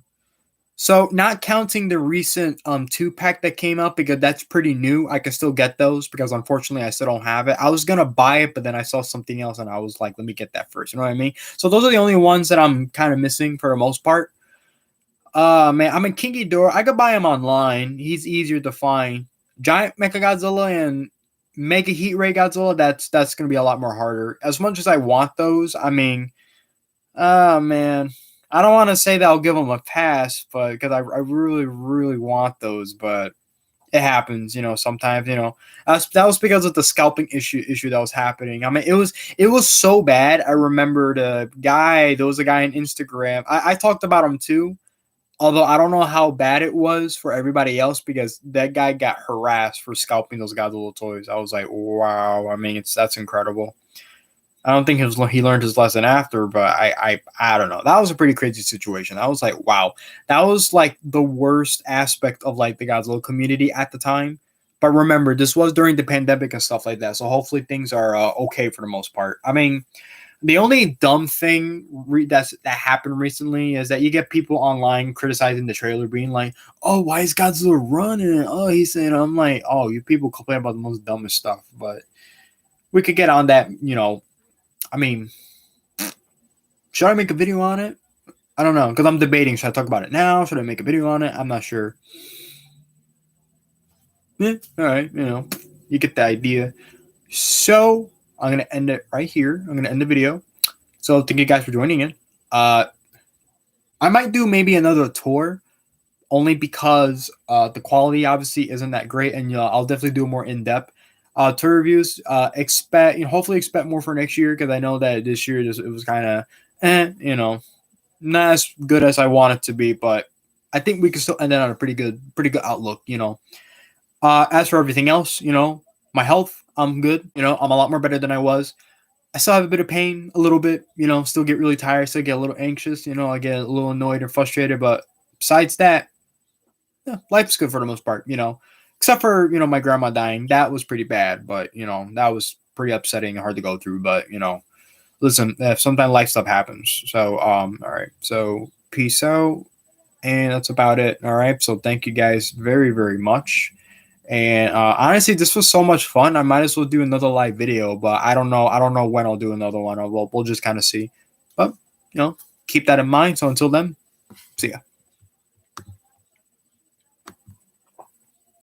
Speaker 1: So not counting the recent 2-pack that came out because that's pretty new. I can still get those because unfortunately I still don't have it. I was gonna buy it, but then I saw something else and I was like, let me get that first. You know what I mean? So those are the only ones that I'm kind of missing for the most part. Man, I mean King Ghidorah, I could buy him online. He's easier to find. Giant Mechagodzilla and Mega Heat Ray Godzilla, that's gonna be a lot more harder. As much as I want those, I mean, man. I don't want to say that I'll give them a pass, but because I really, really want those, but it happens, sometimes, that was because of the scalping issue that was happening. I mean, it was so bad. I remember there was a guy on Instagram. I talked about him too, although I don't know how bad it was for everybody else because that guy got harassed for scalping those Godzilla toys. I was like, wow. I mean, that's incredible. I don't think he learned his lesson after, but I don't know. That was a pretty crazy situation. I was like, wow, that was like the worst aspect of like the Godzilla community at the time. But remember, this was during the pandemic and stuff like that, so hopefully things are okay for the most part. I mean, the only dumb thing that happened recently is that you get people online criticizing the trailer, being like, "Oh, why is Godzilla running? Oh, he's saying," I'm like, "Oh, you people complain about the most dumbest stuff," but we could get on that, I mean, should I make a video on it? I don't know, because I'm debating. Should I talk about it now? Should I make a video on it? I'm not sure. Yeah, all right, you get the idea. So I'm going to end it right here. I'm going to end the video. So thank you guys for joining in. I might do maybe another tour only because the quality obviously isn't that great. And I'll definitely do more in-depth. Tour reviews, hopefully expect more for next year because I know that this year it was kind of, not as good as I want it to be, but I think we can still end it on a pretty good outlook, As for everything else, my health, I'm good, I'm a lot more better than I was. I still have a bit of pain, a little bit, still get really tired, still get a little anxious, I get a little annoyed and frustrated, but besides that, yeah, life's good for the most part, except for, my grandma dying. That was pretty bad, but, that was pretty upsetting and hard to go through. But, listen, sometimes life stuff happens. So, all right. So, peace out. And that's about it. All right. So, thank you guys very, very much. And honestly, this was so much fun. I might as well do another live video, but I don't know. I don't know when I'll do another one. We'll just kind of see. But, keep that in mind. So, until then, see ya.